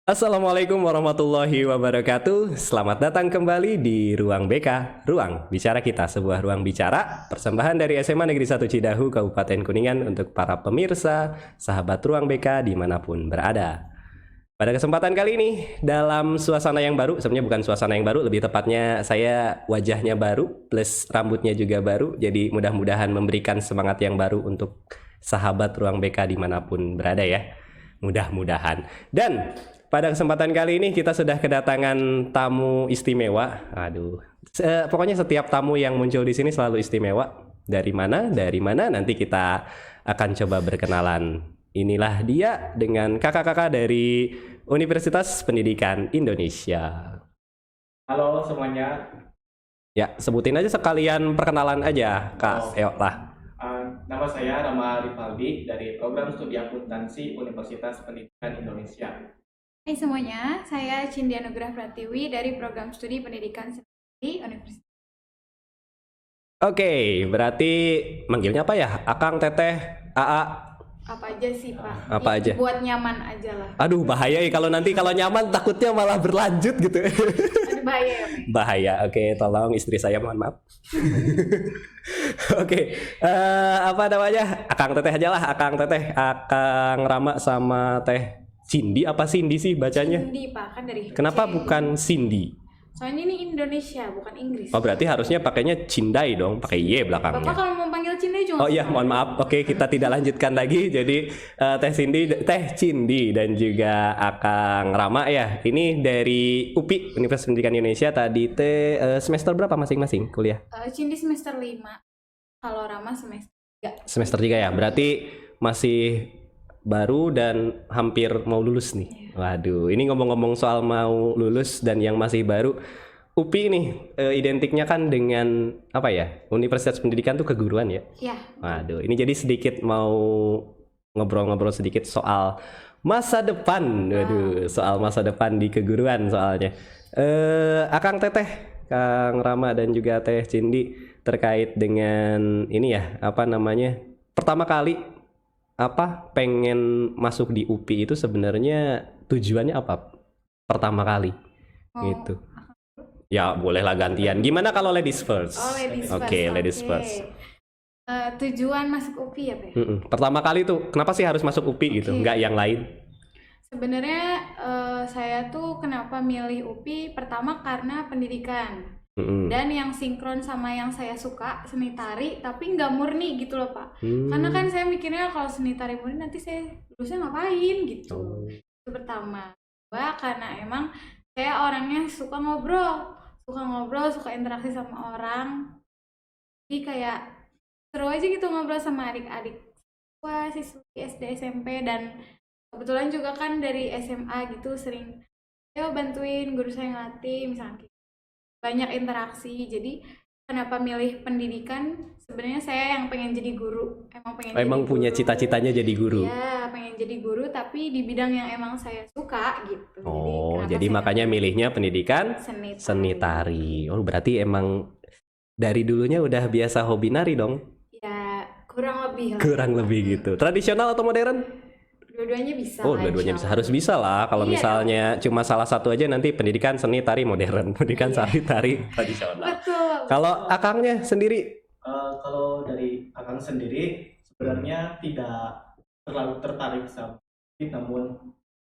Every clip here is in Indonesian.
Assalamualaikum warahmatullahi wabarakatuh. Selamat datang kembali di Ruang BK, Ruang Bicara Kita, sebuah ruang bicara persembahan dari SMA Negeri 1 Cidahu, Kabupaten Kuningan untuk para pemirsa, sahabat Ruang BK dimanapun berada. Pada kesempatan kali ini, dalam suasana yang baru, sebenarnya bukan suasana yang baru, lebih tepatnya saya wajahnya baru, plus rambutnya juga baru, jadi mudah-mudahan memberikan semangat yang baru untuk sahabat Ruang BK dimanapun berada ya. Mudah-mudahan. Dan pada kesempatan kali ini kita sudah kedatangan tamu istimewa. Aduh, pokoknya setiap tamu yang muncul di sini selalu istimewa. Dari mana? Dari mana? Nanti kita akan coba berkenalan. Inilah dia dengan kakak-kakak dari Universitas Pendidikan Indonesia. Halo semuanya. Ya, sebutin aja sekalian perkenalan aja, Kak. Ayo lah. Nama saya Rama Rivaldi dari Program Studi Akuntansi Universitas Pendidikan Indonesia. Hai semuanya, saya Cindy Anugrah Pratiwi dari Program Studi Pendidikan Sendiri Universitas. Oke, berarti manggilnya apa ya? Akang, Teteh, AA, Apa aja sih Pak? Apa aja? Buat nyaman aja lah. Aduh, bahaya ya kalau nanti kalau nyaman takutnya malah berlanjut gitu. Aduh bahaya ya Pak. Bahaya. Oke, tolong istri saya mohon maaf. Oke, apa namanya? Akang Teteh aja lah, Akang Teteh, Akang Rama sama Teh Cindy. Apa Cindy sih bacanya? Cindy Pak, kan dari Kenapa C. bukan Cindy? Soalnya ini Indonesia, bukan Inggris. Oh, berarti harusnya pakainya Cindai dong, pakai Y Bapak belakangnya. kalau mau panggil Cindy juga Oh iya, mohon maaf. Oke, kita tidak lanjutkan lagi. Jadi Teh Cindy dan juga Akang Rama ya. Ini dari UPI Universitas Pendidikan Indonesia. Tadi semester berapa masing-masing kuliah? Cindy semester 5, kalau Rama semester 3. Semester 3 ya. Berarti masih baru dan hampir mau lulus nih. Waduh, ini ngomong-ngomong soal mau lulus dan yang masih baru. UPI nih identiknya kan dengan apa ya? Universitas Pendidikan tuh keguruan ya. Ya. Waduh, ini jadi sedikit mau ngobrol-ngobrol sedikit soal masa depan. Waduh, soal masa depan di keguruan soalnya. Akang Teteh, Kang Rama dan juga Teh Cindy terkait dengan ini ya, apa namanya? Pertama kali apa pengen masuk di UPI itu sebenarnya tujuannya apa? Pertama kali gitu. Ya, bolehlah gantian. Gimana kalau ladies first? Oh, ladies first. Oke, ladies first. Tujuan masuk UPI ya Pak? Pertama kali tuh, kenapa sih harus masuk UPI gitu? Nggak yang lain? Sebenarnya saya tuh kenapa milih UPI pertama karena pendidikan dan yang sinkron sama yang saya suka seni tari tapi nggak murni gitu loh Pak. Karena kan saya mikirnya kalau seni tari murni nanti saya lulusnya ngapain gitu. Itu pertama. Kedua karena emang saya orangnya suka ngobrol, suka interaksi sama orang. Jadi kayak seru aja gitu ngobrol sama adik-adik siswa SD SMP dan kebetulan juga kan dari SMA gitu sering ayo bantuin guru saya ngelatih misalnya banyak interaksi. Jadi kenapa milih pendidikan, sebenarnya saya yang pengen jadi guru, emang punya cita-citanya jadi guru. Ya pengen jadi guru tapi di bidang yang emang saya suka gitu. Oh, jadi makanya milihnya pendidikan seni tari. Oh, berarti emang dari dulunya udah biasa hobi nari dong? Ya kurang lebih lah. Kurang lebih gitu. Tradisional atau modern? Dua-duanya bisa. Oh, dua-duanya bisa. Harus bisa lah. Kalau misalnya cuma salah satu aja nanti pendidikan seni tari modern, pendidikan seni tari tradisional. Betul. Kalau akangnya sendiri? Kalau dari akang sendiri sebenarnya tidak terlalu tertarik sama itu, namun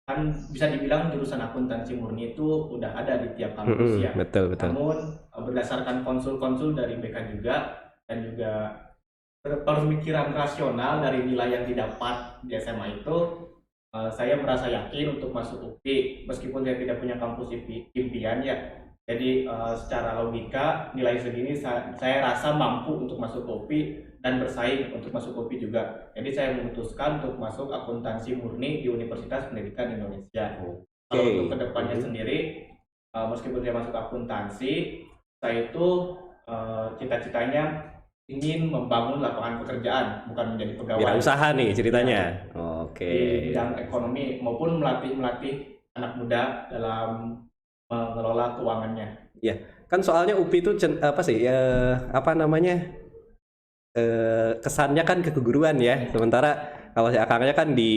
kan bisa dibilang jurusan akuntansi murni itu udah ada di tiap kampus ya. Betul. Namun berdasarkan konsul-konsul dari BK juga dan juga pemikiran rasional dari nilai yang didapat di SMA itu, saya merasa yakin untuk masuk UPI meskipun saya tidak punya kampus impian ya. Jadi secara logika nilai segini saya rasa mampu untuk masuk UPI dan bersaing untuk masuk UPI juga. Jadi saya memutuskan untuk masuk akuntansi murni di Universitas Pendidikan Indonesia. Kalau untuk kedepannya sendiri, meskipun saya masuk akuntansi, saya itu cita-citanya ingin membangun lapangan pekerjaan, bukan menjadi pegawai. Wira usaha nih ceritanya. Oke. Di bidang ekonomi maupun melatih anak muda dalam mengelola keuangannya. Ya, kan soalnya UPI itu apa sih? Apa namanya? Kesannya kan keguruan ya. Sementara kalau si akangnya kan di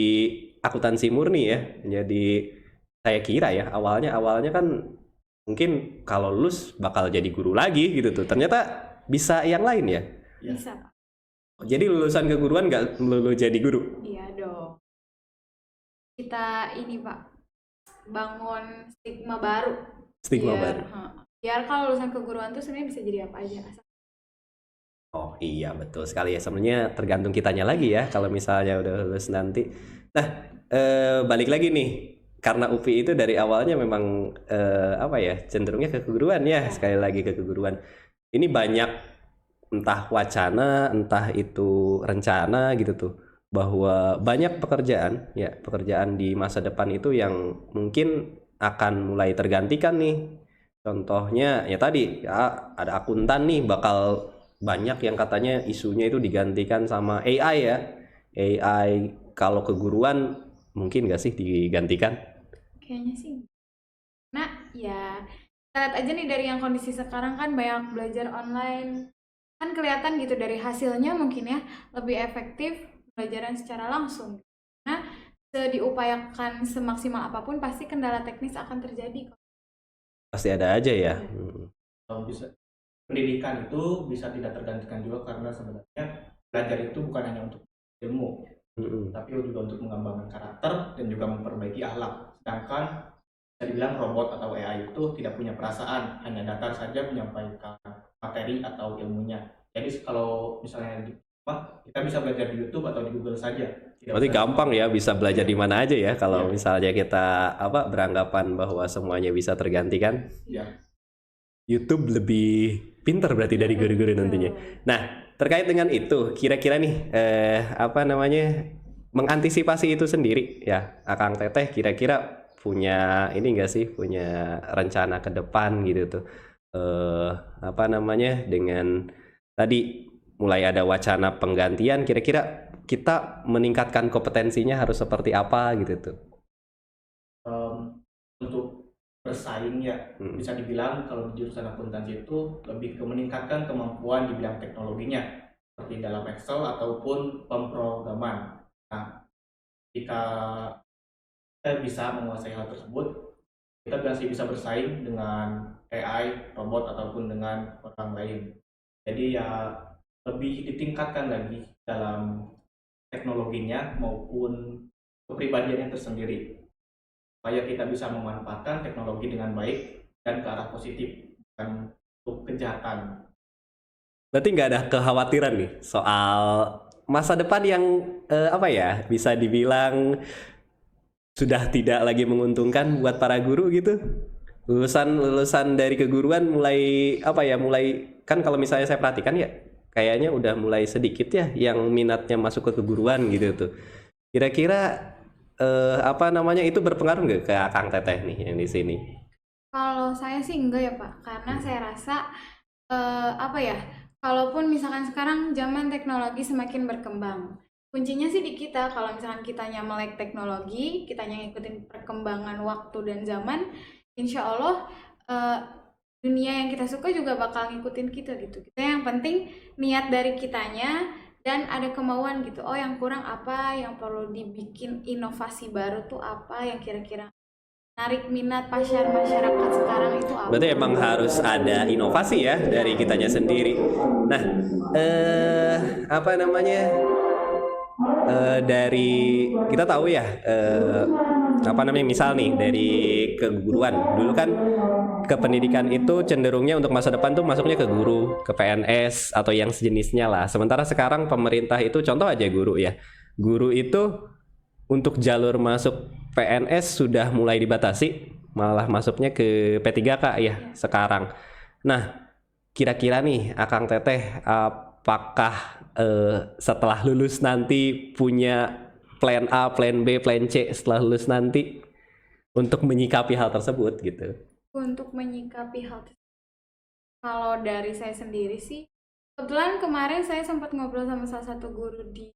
akuntansi murni ya. Jadi saya kira ya awalnya kan mungkin kalau lulus bakal jadi guru lagi gitu tuh. Ternyata bisa yang lain ya. Ya. Bisa, Pak. Jadi lulusan keguruan nggak melulu jadi guru. Iya dong. Kita ini Pak, bangun stigma baru. Stigma Biar, baru. biar kalau lulusan keguruan tuh sebenarnya bisa jadi apa aja. Oh iya betul sekali ya. Sebenarnya tergantung kitanya lagi ya kalau misalnya udah lulus nanti. Nah balik lagi nih. Karena UPI itu dari awalnya memang apa ya cenderungnya ke keguruan ya. Sekali lagi ke keguruan. Ini banyak entah wacana, entah itu rencana gitu tuh, bahwa banyak pekerjaan di masa depan itu yang mungkin akan mulai tergantikan nih. Contohnya ya tadi ya, ada akuntan nih bakal banyak yang katanya isunya itu digantikan sama AI ya. AI kalau keguruan mungkin nggak sih digantikan? Kayaknya sih. Nah, ya kita lihat aja nih dari yang kondisi sekarang kan banyak belajar online. Kan kelihatan gitu dari hasilnya mungkin ya lebih efektif pembelajaran secara langsung. Nah, diupayakan semaksimal apapun pasti kendala teknis akan terjadi. Pasti ada aja ya. Bisa pendidikan itu bisa tidak tergantikan juga karena sebenarnya belajar itu bukan hanya untuk ilmu, tapi juga untuk mengembangkan karakter dan juga memperbaiki akhlak. Sedangkan bisa dibilang robot atau AI itu tidak punya perasaan, hanya datar saja menyampaikan materi atau ilmunya. Jadi kalau misalnya di rumah, kita bisa belajar di YouTube atau di Google saja. Berarti gampang ya bisa belajar di mana aja ya kalau misalnya kita beranggapan bahwa semuanya bisa tergantikan. Ya. YouTube lebih pintar berarti dari guru-guru nantinya. Nah, terkait dengan itu, kira-kira nih mengantisipasi itu sendiri ya, Akang Teteh kira-kira punya ini enggak sih, punya rencana ke depan gitu tuh. Dengan tadi mulai ada wacana penggantian, kira-kira kita meningkatkan kompetensinya harus seperti apa gitu tuh. Untuk bersaing ya bisa dibilang kalau di jurusan akuntansi itu lebih ke meningkatkan kemampuan di bidang teknologinya seperti dalam Excel ataupun pemrograman. Nah, jika kita bisa menguasai hal tersebut, kita masih bisa bersaing dengan AI, robot ataupun dengan orang lain. Jadi ya lebih ditingkatkan lagi dalam teknologinya maupun kepribadiannya tersendiri, supaya kita bisa memanfaatkan teknologi dengan baik dan ke arah positif, bukan untuk kejahatan. Berarti nggak ada kekhawatiran nih soal masa depan yang bisa dibilang sudah tidak lagi menguntungkan buat para guru gitu. Lulusan dari keguruan mulai kan kalau misalnya saya perhatikan ya kayaknya udah mulai sedikit ya yang minatnya masuk ke keguruan gitu tuh. Kira-kira itu berpengaruh nggak ke Akang Teteh nih yang di sini? Kalau saya sih enggak ya Pak, karena saya rasa kalaupun misalkan sekarang zaman teknologi semakin berkembang, kuncinya sih di kita. Kalau misalkan kitanya melek teknologi, kitanya ngikutin perkembangan waktu dan zaman, insya Allah dunia yang kita suka juga bakal ngikutin kita gitu. Kita yang penting niat dari kitanya dan ada kemauan gitu. Oh, yang kurang apa, yang perlu dibikin inovasi baru tuh apa, yang kira-kira narik minat masyarakat sekarang itu apa. Berarti emang harus ada inovasi ya dari kitanya sendiri. Nah, dari kita tahu ya misal nih dari keguruan dulu kan ke pendidikan itu cenderungnya untuk masa depan tuh masuknya ke guru, ke PNS atau yang sejenisnya lah. Sementara sekarang pemerintah itu contoh aja guru ya. Guru itu untuk jalur masuk PNS sudah mulai dibatasi, malah masuknya ke P3K ya sekarang. Nah, kira-kira nih Akang Teteh apakah setelah lulus nanti punya plan A, plan B, plan C setelah lulus nanti untuk menyikapi hal tersebut gitu? Untuk menyikapi hal tersebut, kalau dari saya sendiri sih, kebetulan kemarin saya sempat ngobrol sama salah satu guru di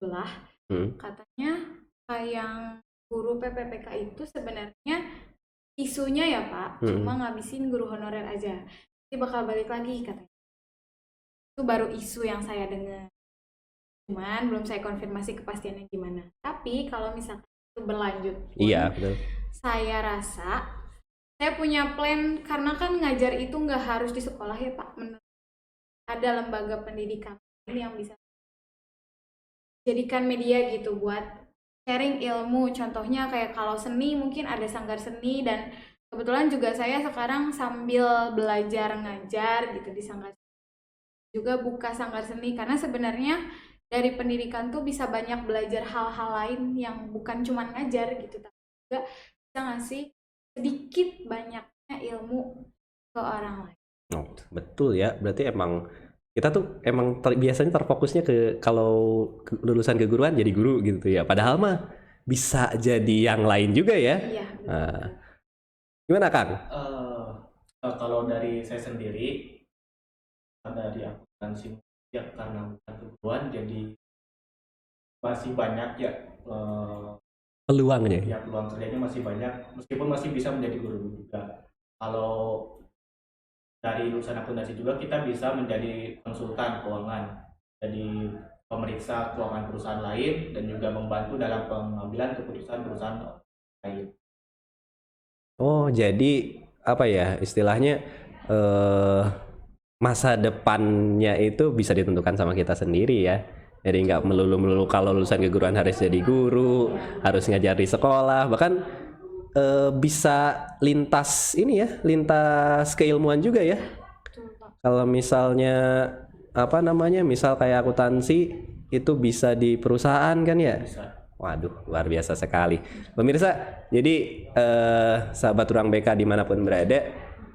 sebelah, katanya yang guru PPPK itu sebenarnya isunya ya Pak, cuma ngabisin guru honorer aja, nanti bakal balik lagi katanya. Itu baru isu yang saya dengar, cuman belum saya konfirmasi kepastiannya gimana. Tapi kalau misalkan itu berlanjut, iya betul, saya rasa saya punya plan, karena kan ngajar itu nggak harus di sekolah ya Pak. Ada lembaga pendidikan ini yang bisa jadikan media gitu buat sharing ilmu. Contohnya kayak kalau seni mungkin ada sanggar seni, dan kebetulan juga saya sekarang sambil belajar ngajar gitu di sanggar, juga buka sanggar seni, karena sebenarnya dari pendidikan tuh bisa banyak belajar hal-hal lain yang bukan cuma ngajar gitu, tapi juga bisa ngasih sedikit banyaknya ilmu ke orang lain. Oh, betul ya. Berarti emang kita tuh emang biasanya terfokusnya ke kalau lulusan keguruan jadi guru gitu ya. Padahal mah bisa jadi yang lain juga ya. Iya. Nah, gimana Kang? Kalau dari saya sendiri, dari akuntansi ya, karena bukan keguruan jadi masih banyak ya, Peluangnya. ya peluang kerjanya masih banyak, meskipun masih bisa menjadi guru juga. Kalau dari lulusan akuntansi juga kita bisa menjadi konsultan keuangan, jadi pemeriksa keuangan perusahaan lain dan juga membantu dalam pengambilan keputusan perusahaan lain. Oh, jadi apa ya istilahnya masa depannya itu bisa ditentukan sama kita sendiri ya. Jadi nggak melulu kalau lulusan keguruan harus jadi guru, harus ngajar di sekolah, bahkan bisa lintas ini ya, lintas keilmuan juga ya. Betul, Pak. Kalau misalnya apa namanya, misal kayak akuntansi itu bisa di perusahaan kan ya. Bisa. Waduh, luar biasa sekali. Pemirsa, jadi sahabat Ruang BK dimanapun berada,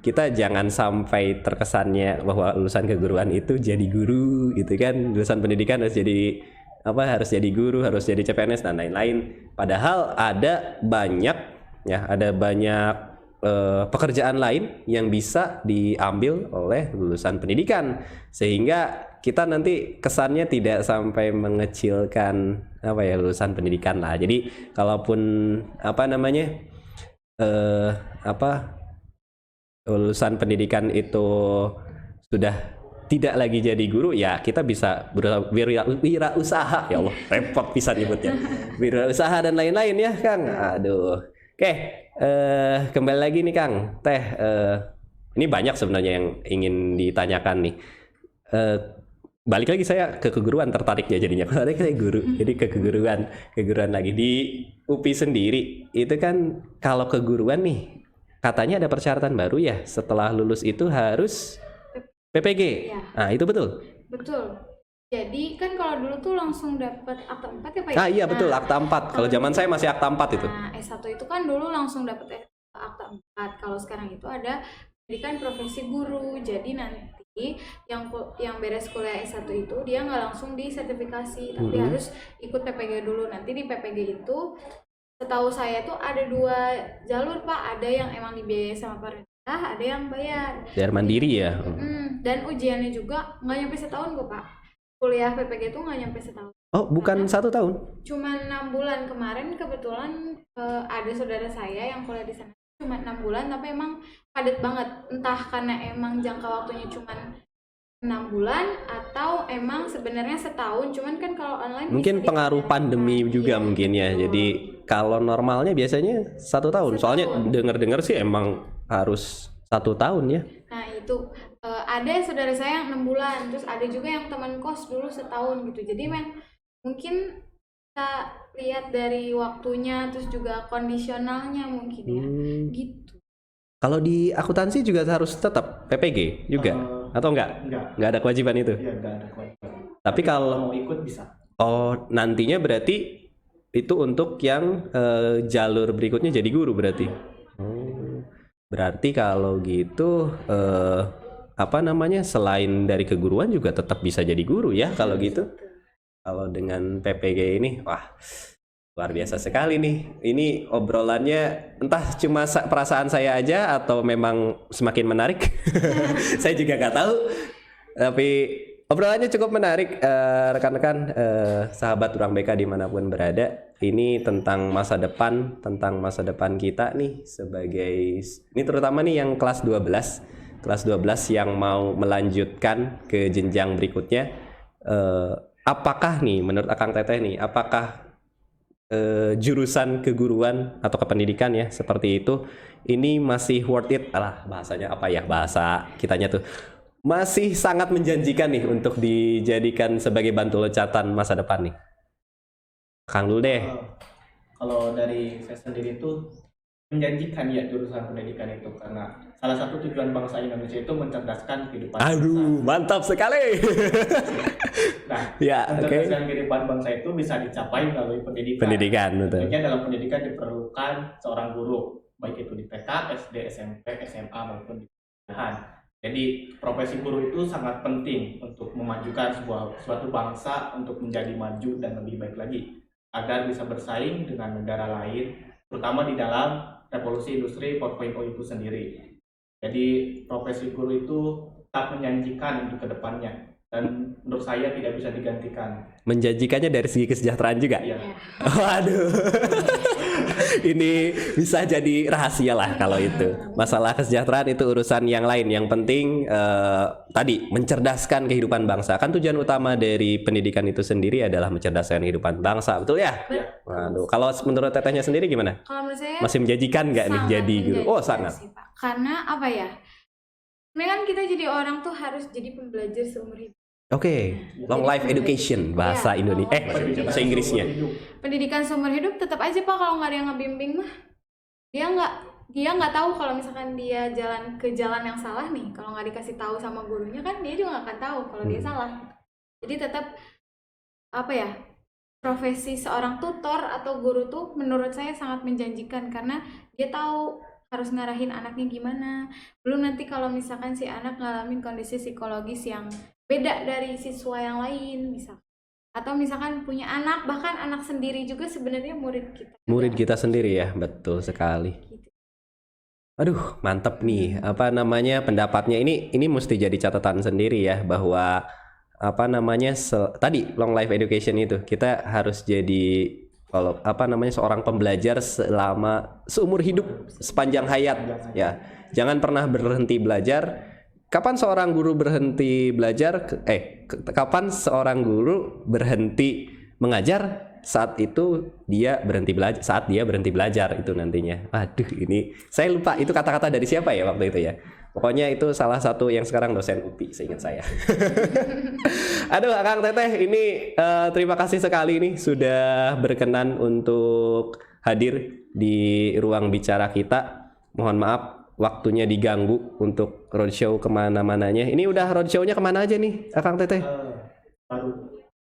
kita jangan sampai terkesannya bahwa lulusan keguruan itu jadi guru gitu kan. Lulusan pendidikan harus jadi apa, harus jadi guru, harus jadi CPNS dan lain-lain. Padahal ada banyak ya, ada banyak pekerjaan lain yang bisa diambil oleh lulusan pendidikan, sehingga kita nanti kesannya tidak sampai mengecilkan apa ya lulusan pendidikan lah. Jadi kalaupun apa namanya lulusan pendidikan itu sudah tidak lagi jadi guru, ya kita bisa wirausaha. Ya Allah, repot bisa nyebutnya. Wirausaha dan lain-lain ya Kang. Aduh. Oke, kembali lagi nih Kang. Ini banyak sebenarnya yang ingin ditanyakan nih. Balik lagi saya ke keguruan tertariknya jadinya. Karena saya guru, jadi ke keguruan lagi di UPI sendiri. Itu kan kalau keguruan nih, katanya ada persyaratan baru ya, setelah lulus itu harus PPG. Ya. Nah, itu betul? Betul. Jadi kan kalau dulu tuh langsung dapat akta 4 ya Pak ya? Ah iya betul, akta 4. Kalau zaman saya masih akta 4 itu. Nah, S1 itu kan dulu langsung dapat akta 4. Kalau sekarang itu ada pendidikan profesi guru. Jadi nanti yang beres kuliah S1 itu dia nggak langsung disertifikasi, tapi harus ikut PPG dulu. Nanti di PPG itu setahu saya tuh ada 2 jalur Pak. Ada yang emang dibiayai sama pemerintah, ada yang bayar. Biar mandiri ya. Dan ujiannya juga nggak nyampe setahun kok Pak. Kuliah PPG itu nggak nyampe setahun. Oh, bukan 1 tahun? Cuma 6 bulan. Kemarin kebetulan ada saudara saya yang kuliah di sana cuma 6 bulan, tapi emang padat banget. Entah karena emang jangka waktunya cuma 6 bulan atau emang sebenarnya setahun, cuman kan kalau online mungkin pengaruh pandemi juga iya, mungkin ya. betul. Jadi kalau normalnya biasanya 1 tahun. Soalnya dengar sih emang harus 1 tahun ya. Nah itu ada saudara saya yang 6 bulan, terus ada juga yang teman kos dulu setahun gitu. Jadi mungkin kita lihat dari waktunya, terus juga kondisionalnya mungkin ya, gitu. Kalau di akuntansi juga harus tetap PPG juga atau enggak? Enggak ada kewajiban itu. Iya, enggak ada kewajiban. Tapi kalau mau ikut bisa. Oh, nantinya berarti itu untuk yang jalur berikutnya jadi guru berarti. Berarti kalau gitu apa namanya, selain dari keguruan juga tetap bisa jadi guru ya kalau gitu. Kalau dengan PPG ini, wah luar biasa sekali nih. Ini obrolannya entah cuma perasaan saya aja atau memang semakin menarik. Saya juga nggak tahu. Tapi obrolannya cukup menarik, rekan-rekan, sahabat Ruang BK dimanapun berada. Ini tentang masa depan kita nih sebagai, ini terutama nih yang kelas 12 yang mau melanjutkan ke jenjang berikutnya. Apakah nih menurut Akang Teteh nih, apakah jurusan keguruan atau kependidikan ya seperti itu, ini masih worth it, bahasanya apa ya, bahasa kitanya tuh, masih sangat menjanjikan nih untuk dijadikan sebagai batu loncatan masa depan nih. Kang dulu deh. Kalau dari saya sendiri itu menjanjikan ya jurusan pendidikan itu, karena salah satu tujuan bangsa Indonesia itu mencerdaskan kehidupan Aduh, bangsa. mantap sekali. Nah, Ya, oke. mencerdaskan kehidupan bangsa itu bisa dicapai melalui pendidikan. Pendidikan, betul. Tentunya dalam pendidikan diperlukan seorang guru, baik itu di TK, SD, SMP, SMA maupun di kuliahan. Jadi profesi guru itu sangat penting untuk memajukan suatu bangsa untuk menjadi maju dan lebih baik lagi, agar bisa bersaing dengan negara lain, terutama di dalam revolusi industri 4.0 itu sendiri. Jadi profesi guru itu tetap menjanjikan untuk kedepannya, dan menurut saya tidak bisa digantikan. Menjanjikannya dari segi kesejahteraan juga. Iya. Waduh. Ini bisa jadi rahasia lah kalau itu. Masalah kesejahteraan itu urusan yang lain. Yang penting tadi mencerdaskan kehidupan bangsa. Kan tujuan utama dari pendidikan itu sendiri adalah mencerdaskan kehidupan bangsa, betul ya? Iya. Waduh. Kalau menurut tetehnya sendiri gimana? Kalau menurut saya Masih menjanjikan nggak nih sangat jadi guru? Oh menjanjikan sangat. sih, Pak. Karena apa ya? Sebenarnya kan kita jadi orang tuh harus jadi pembelajar seumur hidup. Oke, long life education bahasa Iya, Indonesia. long life Bahasa Inggrisnya. Pendidikan seumur hidup tetap aja Pak, kalau nggak ada yang ngebimbing mah dia nggak tahu kalau misalkan dia jalan ke jalan yang salah nih. Kalau nggak dikasih tahu sama gurunya kan dia juga nggak akan tahu kalau dia salah. Jadi tetap apa ya, profesi seorang tutor atau guru tuh menurut saya sangat menjanjikan, karena dia tahu harus ngarahin anaknya gimana. Belum nanti kalau misalkan si anak ngalamin kondisi psikologis yang beda dari siswa yang lain, misal, atau misalkan punya anak, bahkan anak sendiri juga sebenarnya murid kita. Murid kita sendiri ya, betul sekali. Aduh, mantep nih. Apa namanya pendapatnya ini mesti jadi catatan sendiri ya, bahwa apa namanya tadi long life education itu kita harus jadi kalau apa namanya seorang pembelajar seumur hidup, sepanjang hayat ya. Jangan pernah berhenti belajar. Kapan seorang guru berhenti belajar? Kapan seorang guru berhenti mengajar? Saat itu dia berhenti belajar. Saat dia berhenti belajar itu nantinya. Aduh, ini saya lupa itu kata-kata dari siapa ya waktu itu ya. Pokoknya itu salah satu yang sekarang dosen UPI, seingat saya. Aduh, Kang Teteh, ini terima kasih sekali nih sudah berkenan untuk hadir di ruang bicara kita. Mohon maaf waktunya diganggu untuk roadshow kemana-mananya. Ini udah roadshow-nya kemana aja nih, Kang Teteh? Baru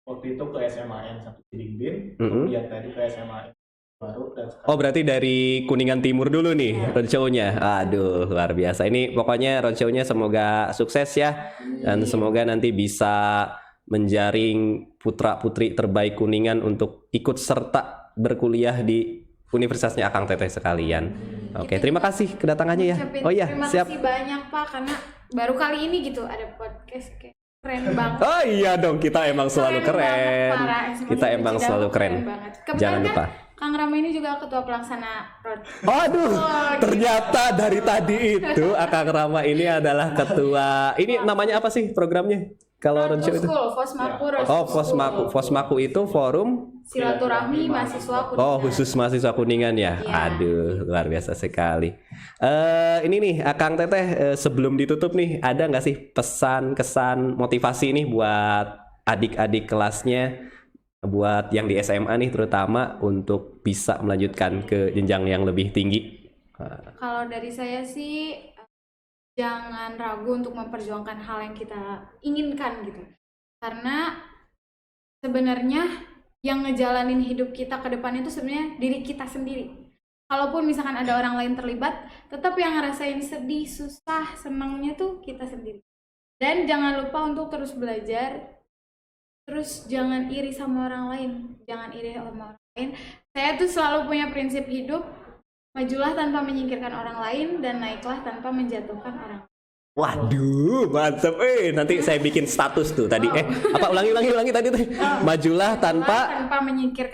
waktu itu ke SMAN 1 Cilingbin, kemudian tadi ke SMAN baru, dan sekarang. Oh, berarti dari Kuningan Timur dulu nih roadshow-nya. Aduh, luar biasa. Ini pokoknya roadshow-nya semoga sukses ya, dan semoga nanti bisa menjaring putra-putri terbaik Kuningan untuk ikut serta berkuliah di universitasnya Akang Teteh sekalian. Oke, terima kasih kedatangannya ya. Oh iya, terima siap. kasih banyak Pak, karena baru kali ini gitu ada podcast kayak keren banget. Oh iya dong, kita emang selalu keren. banget, parah. Kita emang selalu keren. banget. Kebetulan Jangan lupa. Kan, Kang Rama ini juga ketua pelaksana road. Aduh, ternyata dari tadi itu Akang Rama ini adalah ketua. Ini namanya apa sih programnya? Kalau roadshow itu? Fosmaku, Oh, Fosmaku. Fosmaku itu forum silaturahmi mahasiswa Kuningan. Oh, khusus mahasiswa Kuningan ya. Iya. Aduh, luar biasa sekali. Ini nih, Akang Teteh, sebelum ditutup nih, ada nggak sih pesan, kesan, motivasi nih buat adik-adik kelasnya, buat yang di SMA nih terutama untuk bisa melanjutkan ke jenjang yang lebih tinggi? Kalau dari saya sih jangan ragu untuk memperjuangkan hal yang kita inginkan gitu. Karena sebenarnya yang ngejalanin hidup kita ke depan itu sebenarnya diri kita sendiri. Kalaupun misalkan ada orang lain terlibat, tetap yang ngerasain sedih, susah, senangnya tuh kita sendiri. Dan jangan lupa untuk terus belajar. Terus jangan iri sama orang lain. Jangan iri sama orang lain. Saya tuh selalu punya prinsip hidup, majulah tanpa menyingkirkan orang lain dan naiklah tanpa menjatuhkan orang lain. Waduh, mantep. Nanti saya bikin status tuh tadi. Apa ulangi tadi tuh. Majulah tanpa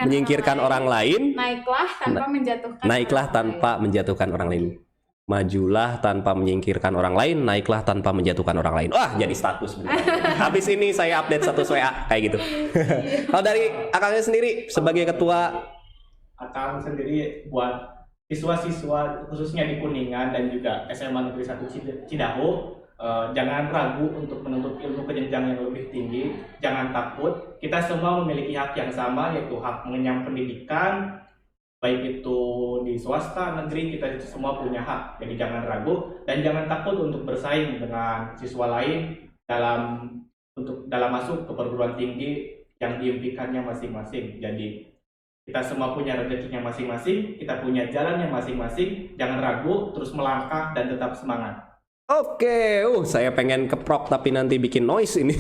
menyingkirkan orang lain. Naiklah tanpa menjatuhkan. Naiklah tanpa menjatuhkan orang lain. Majulah tanpa menyingkirkan orang lain, naiklah tanpa menjatuhkan orang lain. Wah, jadi status bener. Habis ini saya update status WA kayak gitu. Kalau dari Akangnya sendiri sebagai ketua Akang sendiri buat siswa-siswa khususnya di Kuningan dan juga SMA Negeri 1 Cidahu, jangan ragu untuk menuntut ilmu ke jenjang yang lebih tinggi, jangan takut. Kita semua memiliki hak yang sama, yaitu hak mengenyam pendidikan, baik itu di swasta, negeri, kita semua punya hak. Jadi jangan ragu dan jangan takut untuk bersaing dengan siswa lain dalam masuk ke perguruan tinggi yang diimpikannya masing-masing. Jadi kita semua punya rezekinya masing-masing, kita punya jalannya masing-masing. Jangan ragu, terus melangkah dan tetap semangat. Oke, saya pengen keprok tapi nanti bikin noise ini.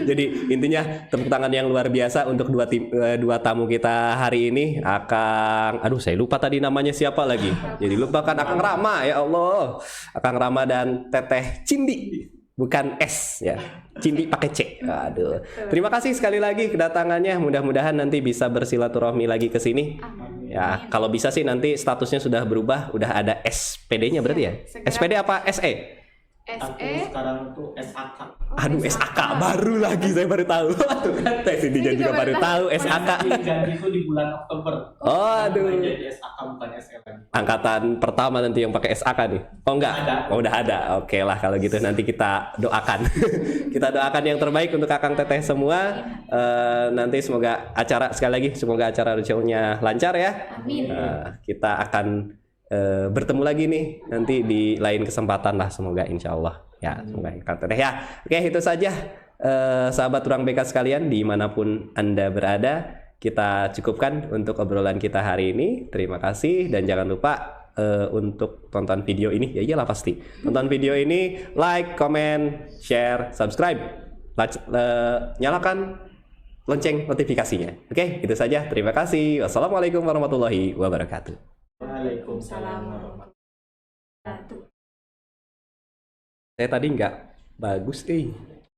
Jadi intinya tepuk tangan yang luar biasa untuk dua tamu kita hari ini. Saya lupa tadi namanya siapa lagi. Jadi lupakan Akang Rama, ya Allah. Akang Rama dan Teteh Cindi. Bukan S ya, Cindi pakai C. Aduh. Terima kasih sekali lagi kedatangannya. Mudah-mudahan nanti bisa bersilaturahmi lagi ke sini. Ya, kalau bisa sih nanti statusnya sudah berubah, udah ada SPD-nya berarti ya? SPD apa SE? Aku sekarang tuh SAK. Aduh, SAK baru lagi, saya baru tahu. Tuh kan Teh Cindy juga baru tahu SAK. Ganti itu di bulan Oktober. Oh, aduh. Jadi SAK bukan SE lagi. Angkatan pertama nanti yang pakai SAK nih. Oh enggak? Ada. Oh, udah ada. Oke lah kalau gitu nanti kita doakan. Kita doakan yang terbaik untuk Akang Teteh semua. Nanti semoga acara sekali lagi semoga acara roadshow-nya lancar ya. Amin. Kita akan bertemu lagi nih nanti di lain kesempatan lah, semoga insya Allah ya, semoga Akang Teteh ya. Oke, itu saja sahabat Ruang BK sekalian dimanapun Anda berada, kita cukupkan untuk obrolan kita hari ini. Terima kasih dan jangan lupa untuk tonton video ini, ya iyalah pasti tonton video ini, like, comment, share, subscribe, nyalakan lonceng notifikasinya. Oke, itu saja, terima kasih. Wassalamualaikum warahmatullahi wabarakatuh. Waalaikumsalam warahmatullahi Wabarakatuh. Saya tadi nggak bagus,